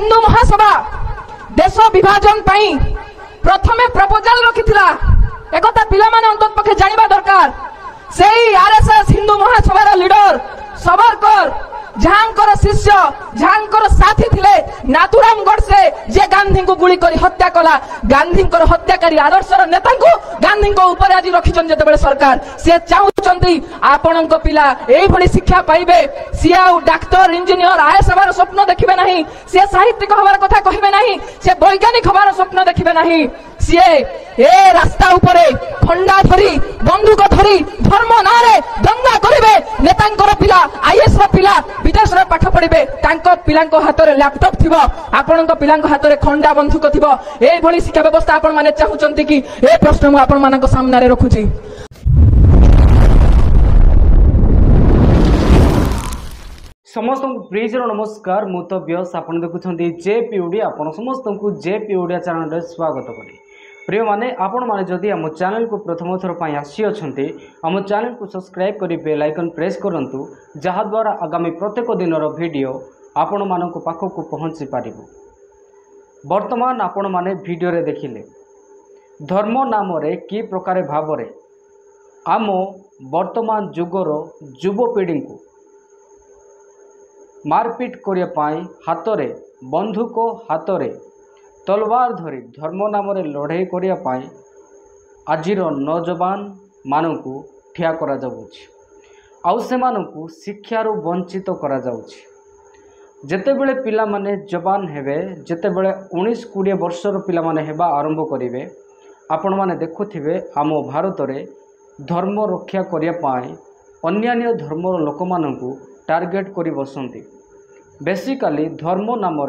हिंदू महासभा देश विभाजन पाई प्रथमे प्रपोजाल रखिथिला एकता पिला माने अंतत पक्षे जानिबा दरकार सेही आरएसएस हिंदू महासभार लीडर सावरकर झांकर शिष्य झांकर साथी थिले नाथुराम गडसे जे गांधी को गुली करी हत्या कला गांधी को हत्याकारी आदर्शर नेता को गांधी को ऊपर आज रखिछन जेतेबेले सरकार से चाहुचंती आपणक पिला एई भली शिक्षा पाइबे सिए आ डाक्टर इंजीनियर आईएएस हबार स्वप्न देखिबे नाही से साहित्यिक हबार कथा कहिबे नाही से वैज्ञानिक हबार स्वप्न देखिबे नाही सिए ए रास्ता उपरे खंडा धरी बंदूक धरी धर्म नारे दंगा करिवे नेतांकर पिला आईएएस रो पिला विदेश रे पाठ पढ़िबे तांको पिलांको हाथ रे लैपटॉप थिबो आपणको पिलांको हाथ रे खंडा बंदूक थिबो एई भली शिक्षा व्यवस्था आपण माने चाहुचंती कि ए प्रश्न मु आपण मानक सामने रे रखुची। समस्त प्रिय नमस्कार मु तो व्यास आपण देखुछंती जेपीओडी आपण समस्त को जेपीओडी चैनल रे स्वागत करी। प्रिय माने आपण माने जदि हम चैनल को प्रथम थर पई आसी अछंती हम चैनल को सब्सक्राइब करी बेल आइकन प्रेस करंतु जहा द्वारा आगामी प्रत्येक दिन रो वीडियो आपण मानक पाखो को पहुंची पारिबो। वर्तमान आपण माने वीडियो रे देखिले धर्म नाम रे की प्रकार भाव रे आम वर्तमान जुगर युवपीढ़ी को मारपीट करने हाथ में बंधुक हाथ में तलवार धरी धर्म नाम लड़ाई करने आजिर नौजवान मानू ठिया करा जाउछि आउ से मानू शिक्षार वंचित करा जाउछि। जेतेबेले पिला माने जवान हेबे जेतेबेले 19-20 वर्षर पिला माने हेबा आरंभ करिवे आपण माने देखुथिबे आम भारत रे धर्म रक्षा करिया पाए अन्यान्य धर्मर लोक मानू टार्गेट करी बसंती। बेसिकली धर्म नाम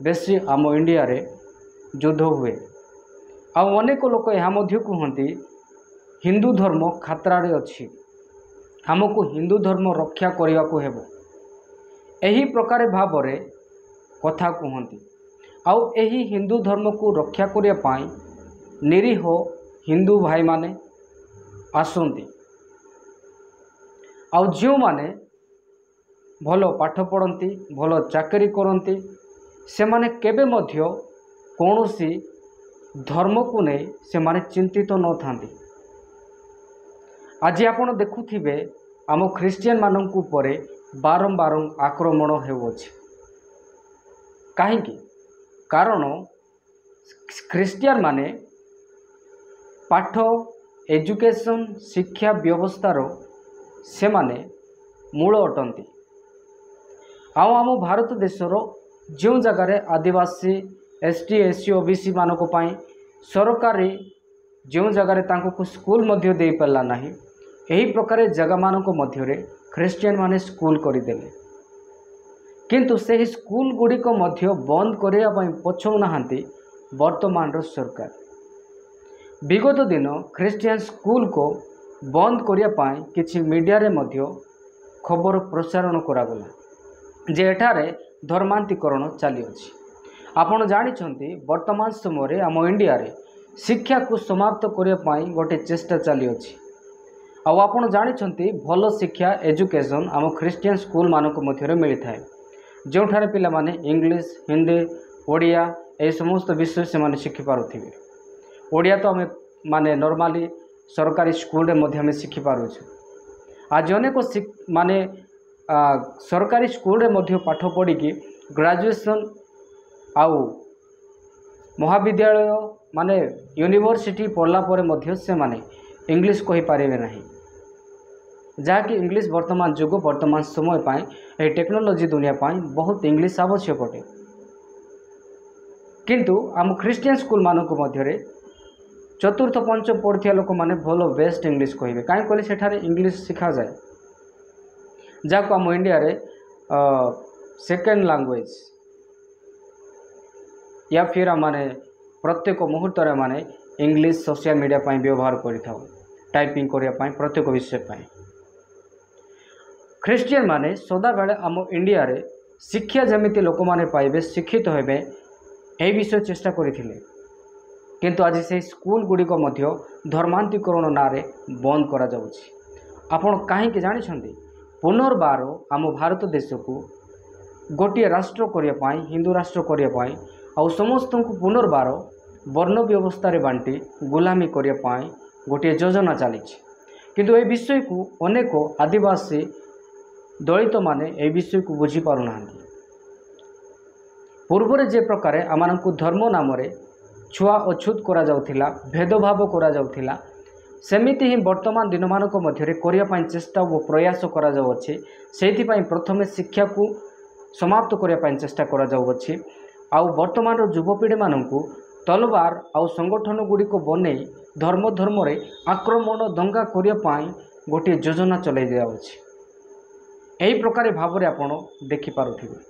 बेसी आम इंडिया रे युद्ध हुए अनेक लोक यह कहते हिंदू धर्म खतरा रे अछि हमको हिंदू धर्म रक्षा करने को हेबो एही प्रकार भाव रे कथा कहती आउ एही हिंदू धर्म को रक्षा करने पाई निरीह हिंदू भाई माने आसंती आउ जो माने भल पाठ पढ़ती भल चाकरी करती से माने केबे मध्य कौनसी धर्म को नहीं से माने चिंतित न थांती। आज आपण देखुथिबे आम ख्रिस्टियन मानक ऊपर बारंबार आक्रमण हेउछि कहीं कारण ख्रिस्टियन माने पाठ एजुकेशन शिक्षा व्यवस्थार से माने मूल अटंती आम भारत देशर जो जगार आदिवासी एसटी एससी ओबीसी मानक पाई सरकारी जो जगार तांको स्कूल मध्य दे पारला नाही एही प्रकार जगह मानक मध्य ख्रिस्टियन माने स्कूल करदेले किंतु से स्कूल गुड़िक मध्य बंद करने पछौ नाहांती वर्तमान सरकार। विगत दिन ख्रिस्टियन स्कूल को बंद करने किछि मीडिया रे मध्य खबर प्रसारण करागला जे एठारे धर्मांतरीकरण चली अछि। आपण जानिछंती वर्तमान समय आम इंडिया रे शिक्षा को समाप्त करने गोटे चेष्टा चली अछि आउ आपण जानिछंती भल शिक्षा एजुकेशन आम ख्रिस्टियन स्कूल मानक मध्य मिली थाए जोठारे पिला माने इंग्लिश हिंदी ओडिया ए समस्त विषय से माने शिखि पारुथिबे। ओडिया तो आम माने नॉर्मली सरकारी स्कूल रे मध्य में शिखि पारुछु आज अनेक माने सरकारी स्कूल रे मध्य पाठ पढ़ी ग्रेजुएशन आउ महाविद्यालय माने यूनिवर्सिटी पढ़ला परे मध्य से माने इंग्लिश कहि पारिबे नाही जहाँकि इंग्लिश वर्तमान जुग वर्तमान समय पाए टेक्नोलोजी दुनिया पाए बहुत इंग्लिश आवश्यक अटे किंतु आम ख्रिस्टियन स्कूल मानक मध्य चतुर्थ पंचम पढ़ुआ लोक मैंने भल बेस्ट इंग्लिश कहे कहीं कहले सेठारे इंग्लिश शिखा जाए जहाँ आम इंडिया रे सेकेंड लैंग्वेज या फिर माने प्रत्येक मुहूर्त माने इंग्लिश सोशल मीडिया पाई व्यवहार करिथाउ टाइपिंग करने प्रत्येक विषय पाई ख्रिस्टियन माने सदा बेले आम इंडिया रे शिक्षा जमिति लोक माने पाइबे शिक्षित होबे ए विषय चेष्टा करथिले किंतु आज से स्कूल गुड़िक मध्य धर्मांतरीकरण नारे बंद करा जाउछि। आपण काहे के जानि छथि पुनर्बार आम भारत देश को गोटे राष्ट्र करने हिंदू राष्ट्र करने आउ समस्त को पुनर्बार वर्ण व्यवस्था बांटी गुलामी करने गोटे योजना चली किंतु ए विषय को अनेक आदिवासी दलित माने ए विषय को बुझी पारु ना पूर्व जे प्रकार आम धर्म नाम छुआ अछूत करा जाउथिला भेदभाव करा जाउथिला सेमिति ही वर्तमान दिन मानक मध्य करने चेष्टा और प्रयास करा जाउछि सेथि पई प्रथमे शिक्षा को समाप्त करने चेष्टा करा जाउछि आउ वर्तमान युवपीढ़ी मानकु तलवार आउ संगठन गुड़िक बने धर्म धर्म रे आक्रमण दंगा करने गोटे योजना चलाई दियाउछि एही प्रकार भाव में आपण देखि पारुथिबे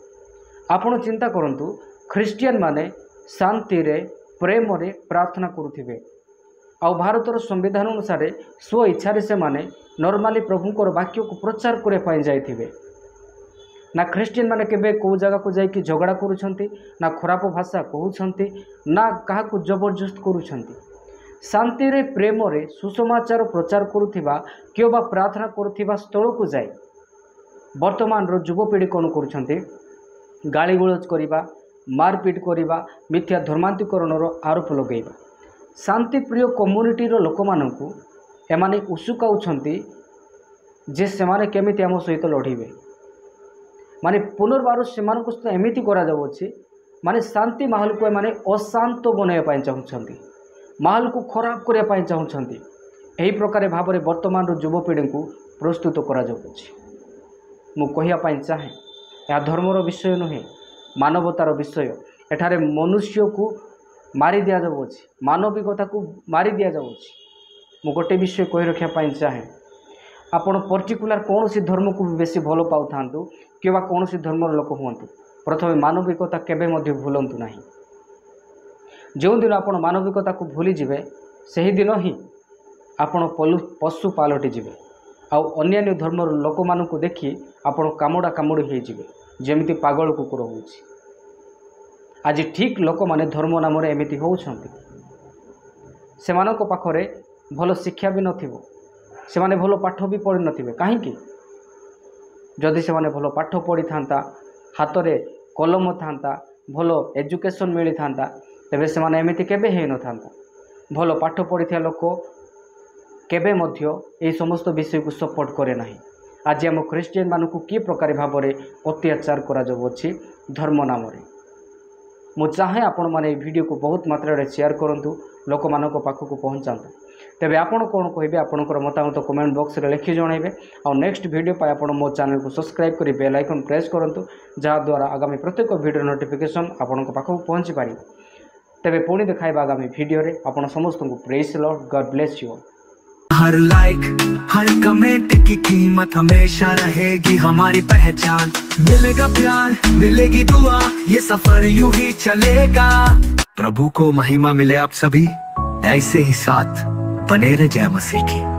आपण चिंता करंतु ख्रिस्टियन माने शांति रे प्रेम रे प्रार्थना करुथिबे आउ भारतर संविधान अनुसार स्व इच्छा से माने नॉर्मली प्रभुंकर वाक्य को प्रचार करने पाई जाइथिबे ना ख्रिस्टियन माने केबे को जगह को जाई कि झगड़ा करूछंती ना खराब भाषा कहउछंती ना काहा को जबरदस्त करूछंती शांति रे प्रेम रे सुसमाचार प्रचार करुथिबा किबा प्रार्थना करुथिबा स्थल को जाई वर्तमान रो युवपीढ़ी कौन करुछंती गाली गुलज करिबा मारपीट करिबा मिथ्या धर्मांतरीकरण आरोप लगेबा शांति प्रिय कम्युनिटी रो लोक मानकु एमाने उसुकाउछंती जे सेमाने केमिति आम सहित लड़िबे माने पुनर्बार सेमानकु एमिति करा जाउछि माने शांति माहौल को एमाने अशांत बनाइबा पई चाहुछंती माहौल को खराब करिया पई चाहुछंती एही प्रकार भाव में वर्तमान रो युवपीढ़ी को प्रस्तुत करा जाउछि मु कहिया पई चाहे या धर्मर विषय नुहे मानवतार विषय एठारे मनुष्य को मारी दिया जाउछि मानविकता को मारी दिया जाउछि मु गोटे विषय कहि रखिया पई चाहे आपण पर्टिकुलर कौन सी धर्म को बेसी भलो पाउ थांतु किबा कौन सी धर्मर लोक हुंतु प्रथमे मानविकता केबे मध्ये भूलंतु नाही जो दिन आपण मानविकता को भूली जिवे सही दिन ही आपण पशु पालटी जिवे आउ अन्य धर्मर लोक मानकु देखि आपण कामुड़ा कामुड़ी हो जिवे जेमिति पागल कुकुर होउछि आज ठीक लोक माने धर्म नाम रे एमिति होउछंती सेमानक पाखरे भलो शिक्षा भी नथिबो सेमाने भलो पाठ भी पढ़ी नथिबे काहेकि जदि सेमाने भलो पाठ पढ़ी थांता हाथ रे कलम थांता भलो एजुकेशन मिली थांता तेबे सेमाने एमिति केबे हे न थांता भलो पाठ पढ़िथिया लोक केबे मध्य ए समस्त विषय को सपोर्ट करे नाही आज आम ख्रिस्टियन मानकु कि प्रकार भाव में अत्याचार करा जाउछि धर्म नाम रे मु चाहे आपण माने वीडियो को बहुत मात्रा रे शेयर करंतु लोक मानक पाखक पहुंचांतु तेबे आपण कोन कहिबे आपनकर मतामत कमेंट बॉक्स रे लिखि जणाइबे आ नेक्स्ट वीडियो पाए आपण मो चैनल को सब्सक्राइब करी बेल आइकन प्रेस करंतु जहा द्वारा आगामी प्रत्येक वीडियो नोटिफिकेशन आपनक पाखक पहुंची पारि तेबे पुणी देखाइबा आगामी वीडियो रे आपण समस्त को praise Lord God bless you her like her comment की कीमत हमेशा रहेगी हमारी पहचान मिलेगा प्यार मिलेगी दुआ ये सफर यूं ही चलेगा प्रभु को महिमा मिले आप सभी ऐसे ही साथ बने रहे जय मसीह की।